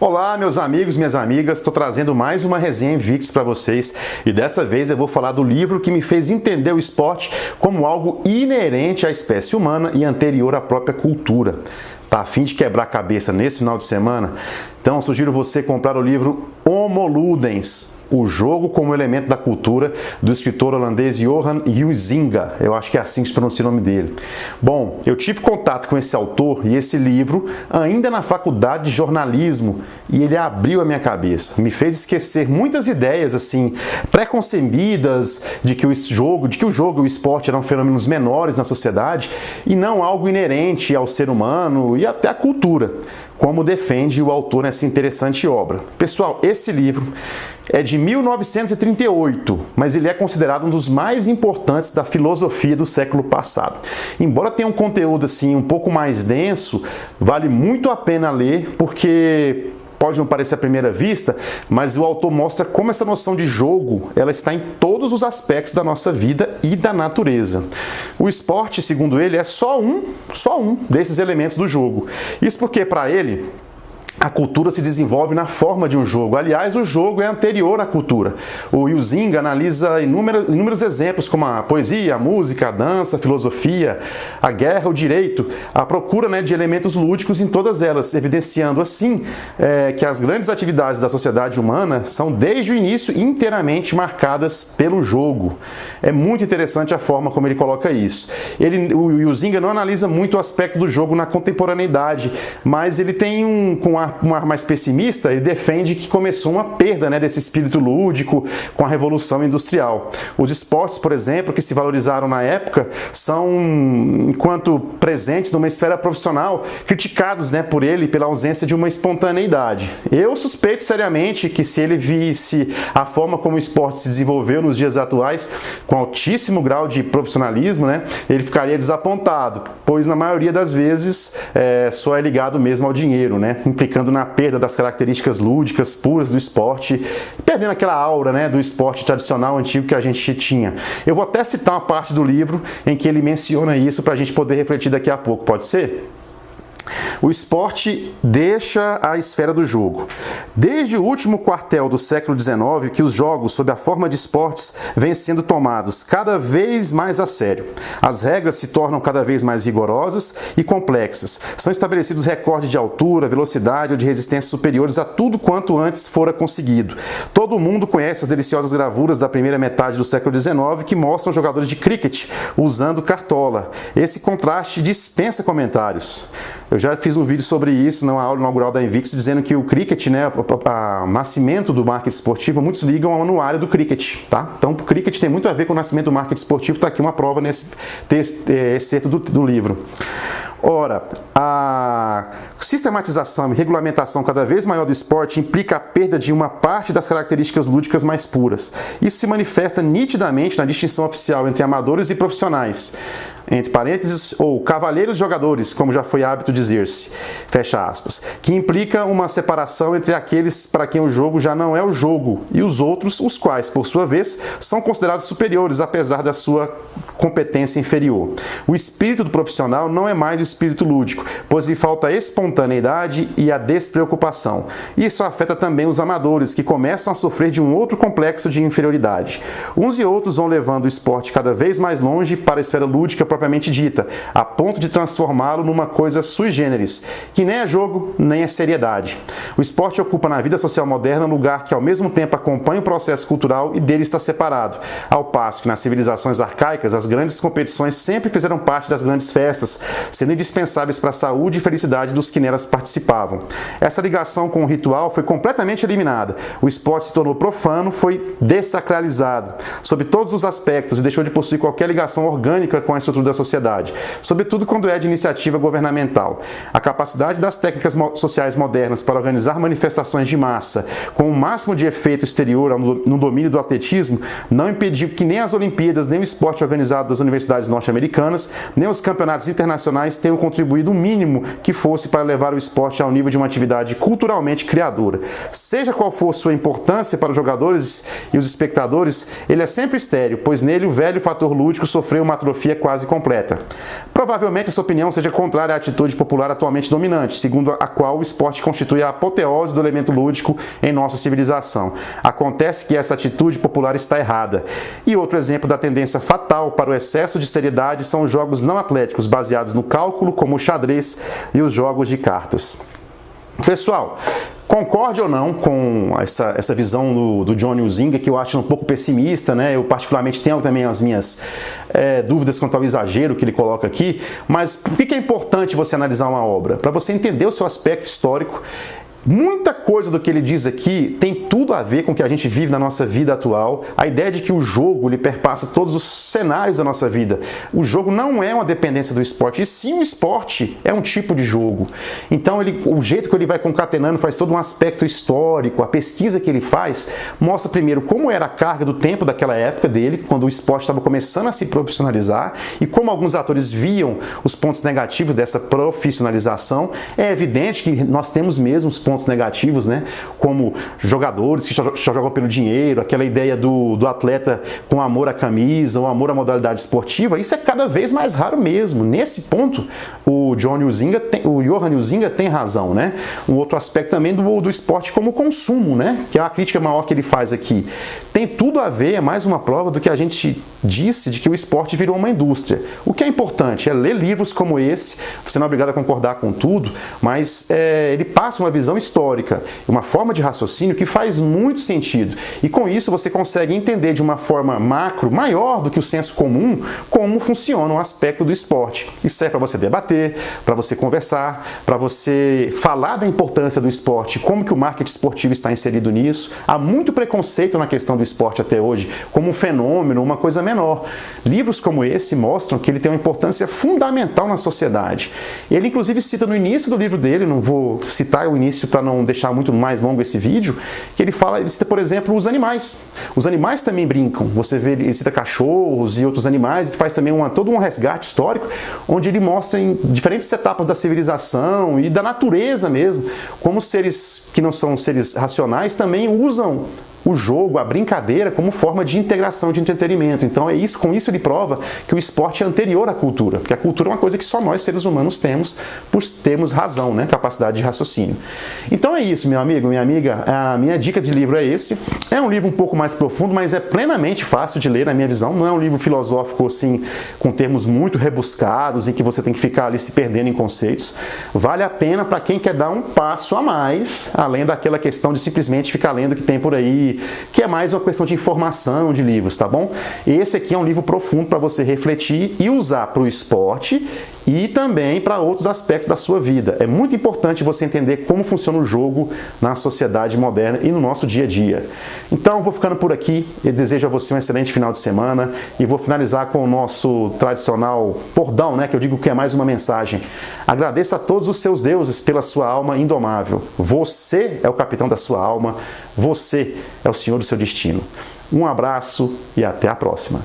Olá, meus amigos, minhas amigas, estou trazendo mais uma resenha Invictus para vocês e dessa vez eu vou falar do livro que me fez entender o esporte como algo inerente à espécie humana e anterior à própria cultura. Tá a fim de quebrar a cabeça nesse final de semana? Então eu sugiro você comprar o livro Homo Ludens, o jogo como elemento da cultura, do escritor holandês Johan Huizinga. Eu acho que é assim que se pronuncia o nome dele. Bom, eu tive contato com esse autor e esse livro ainda na faculdade de jornalismo e ele abriu a minha cabeça, me fez esquecer muitas ideias assim pré-concebidas de que o jogo e o esporte eram fenômenos menores na sociedade e não algo inerente ao ser humano e até à cultura, como defende o autor nessa interessante obra. Pessoal, esse livro é de 1938, mas ele é considerado um dos mais importantes da filosofia do século passado. Embora tenha um conteúdo assim um pouco mais denso, vale muito a pena ler, porque pode não parecer à primeira vista, mas o autor mostra como essa noção de jogo ela está em todos os aspectos da nossa vida e da natureza. O esporte, segundo ele, é só um desses elementos do jogo. Isso porque, para ele, a cultura se desenvolve na forma de um jogo. Aliás, o jogo é anterior à cultura. O Huizinga analisa inúmeros exemplos como a poesia, a música, a dança, a filosofia, a guerra, o direito, a procura de elementos lúdicos em todas elas, evidenciando assim que as grandes atividades da sociedade humana são desde o início inteiramente marcadas pelo jogo. É muito interessante a forma como ele coloca isso. O Huizinga não analisa muito o aspecto do jogo na contemporaneidade, mas ele tem um ar mais pessimista, ele defende que começou uma perda desse espírito lúdico com a Revolução Industrial. Os esportes, por exemplo, que se valorizaram na época, são, enquanto presentes numa esfera profissional, criticados por ele pela ausência de uma espontaneidade. Eu suspeito seriamente que se ele visse a forma como o esporte se desenvolveu nos dias atuais, com altíssimo grau de profissionalismo, ele ficaria desapontado, pois na maioria das vezes só é ligado mesmo ao dinheiro, implicando na perda das características lúdicas puras do esporte, perdendo aquela aura do esporte tradicional antigo que a gente tinha. Eu vou até citar uma parte do livro em que ele menciona isso para a gente poder refletir daqui a pouco, pode ser? O esporte deixa a esfera do jogo. Desde o último quartel do século XIX, que os jogos, sob a forma de esportes, vêm sendo tomados cada vez mais a sério. As regras se tornam cada vez mais rigorosas e complexas. São estabelecidos recordes de altura, velocidade ou de resistência superiores a tudo quanto antes fora conseguido. Todo mundo conhece as deliciosas gravuras da primeira metade do século XIX que mostram jogadores de cricket usando cartola. Esse contraste dispensa comentários. Eu já fiz um vídeo sobre isso na aula inaugural da Invictus, dizendo que o cricket, o nascimento do marketing esportivo, muitos ligam ao anuário do cricket, tá? Então, o cricket tem muito a ver com o nascimento do marketing esportivo, está aqui uma prova nesse excerto do livro. Ora, a sistematização e regulamentação cada vez maior do esporte implica a perda de uma parte das características lúdicas mais puras. Isso se manifesta nitidamente na distinção oficial entre amadores e profissionais, entre parênteses, ou cavalheiros jogadores, como já foi hábito dizer-se, fecha aspas, que implica uma separação entre aqueles para quem o jogo já não é o jogo e os outros, os quais, por sua vez, são considerados superiores, apesar da sua competência inferior. O espírito do profissional não é mais o espírito lúdico, pois lhe falta a espontaneidade e a despreocupação. Isso afeta também os amadores, que começam a sofrer de um outro complexo de inferioridade. Uns e outros vão levando o esporte cada vez mais longe para a esfera lúdica propriamente dita, a ponto de transformá-lo numa coisa sui generis, que nem é jogo, nem é seriedade. O esporte ocupa na vida social moderna um lugar que ao mesmo tempo acompanha o processo cultural e dele está separado, ao passo que nas civilizações arcaicas as grandes competições sempre fizeram parte das grandes festas, sendo indispensáveis para a saúde e felicidade dos que nelas participavam. Essa ligação com o ritual foi completamente eliminada. O esporte se tornou profano, foi dessacralizado, sob todos os aspectos, e deixou de possuir qualquer ligação orgânica com a estrutura da sociedade, sobretudo quando é de iniciativa governamental. A capacidade das técnicas sociais modernas para organizar manifestações de massa com o máximo de efeito exterior no domínio do atletismo não impediu que nem as Olimpíadas, nem o esporte organizado das universidades norte-americanas, nem os campeonatos internacionais tenham contribuído o mínimo que fosse para levar o esporte ao nível de uma atividade culturalmente criadora. Seja qual for sua importância para os jogadores e os espectadores, ele é sempre estéril, pois nele o velho fator lúdico sofreu uma atrofia quase completa. Provavelmente essa opinião seja contrária à atitude popular atualmente dominante, segundo a qual o esporte constitui a apoteose do elemento lúdico em nossa civilização. Acontece que essa atitude popular está errada. E outro exemplo da tendência fatal para o excesso de seriedade são os jogos não atléticos, baseados no cálculo, como o xadrez e os jogos de cartas. Pessoal, concorde ou não com essa visão do Johnny Huizinga, que eu acho um pouco pessimista, né? Eu particularmente tenho também as minhas dúvidas quanto ao exagero que ele coloca aqui, mas por que é importante você analisar uma obra? Para você entender o seu aspecto histórico. Muita coisa do que ele diz aqui tem tudo a ver com o que a gente vive na nossa vida atual. A ideia de que o jogo ele perpassa todos os cenários da nossa vida. O jogo não é uma dependência do esporte, e sim o esporte é um tipo de jogo. Então o jeito que ele vai concatenando faz todo um aspecto histórico. A pesquisa que ele faz mostra primeiro como era a carga do tempo daquela época dele, quando o esporte estava começando a se profissionalizar, e como alguns atores viam os pontos negativos dessa profissionalização. É evidente que nós temos mesmo os pontos negativos, né? Como jogadores que só jogam pelo dinheiro, aquela ideia do atleta com amor à camisa, ou amor à modalidade esportiva, isso é cada vez mais raro mesmo. Nesse ponto, o Johan Huizinga tem razão, né? Um outro aspecto também do esporte como consumo, né? Que é a crítica maior que ele faz aqui. Tem tudo a ver, é mais uma prova do que a gente disse de que o esporte virou uma indústria. O que é importante é ler livros como esse, você não é obrigado a concordar com tudo, mas ele passa uma visão histórica, uma forma de raciocínio que faz muito sentido. E com isso você consegue entender de uma forma macro, maior do que o senso comum, como funciona um aspecto do esporte. Isso é para você debater, para você conversar, para você falar da importância do esporte, como que o marketing esportivo está inserido nisso. Há muito preconceito na questão do esporte até hoje, como um fenômeno, uma coisa menor. Livros como esse mostram que ele tem uma importância fundamental na sociedade. Ele inclusive cita no início do livro dele, não vou citar o início para não deixar muito mais longo esse vídeo, que ele cita, por exemplo, os animais. Os animais também brincam. Você vê, ele cita cachorros e outros animais, e faz também todo um resgate histórico, onde ele mostra em diferentes etapas da civilização e da natureza mesmo, como seres que não são seres racionais também usam o jogo, a brincadeira, como forma de integração, de entretenimento. Então com isso ele prova que o esporte é anterior à cultura, porque a cultura é uma coisa que só nós, seres humanos, temos, por termos razão, né? Capacidade de raciocínio. Então é isso, meu amigo, minha amiga, a minha dica de livro é esse. É um livro um pouco mais profundo, mas é plenamente fácil de ler, na minha visão. Não é um livro filosófico, assim, com termos muito rebuscados, em que você tem que ficar ali se perdendo em conceitos. Vale a pena para quem quer dar um passo a mais, além daquela questão de simplesmente ficar lendo o que tem por aí, que é mais uma questão de informação de livros, tá bom? Esse aqui é um livro profundo para você refletir e usar para o esporte e também para outros aspectos da sua vida. É muito importante você entender como funciona o jogo na sociedade moderna e no nosso dia a dia. Então, vou ficando por aqui. Eu desejo a você um excelente final de semana e vou finalizar com o nosso tradicional bordão, né? Que eu digo que é mais uma mensagem. Agradeça a todos os seus deuses pela sua alma indomável. Você é o capitão da sua alma. Você é o senhor do seu destino. Um abraço e até a próxima.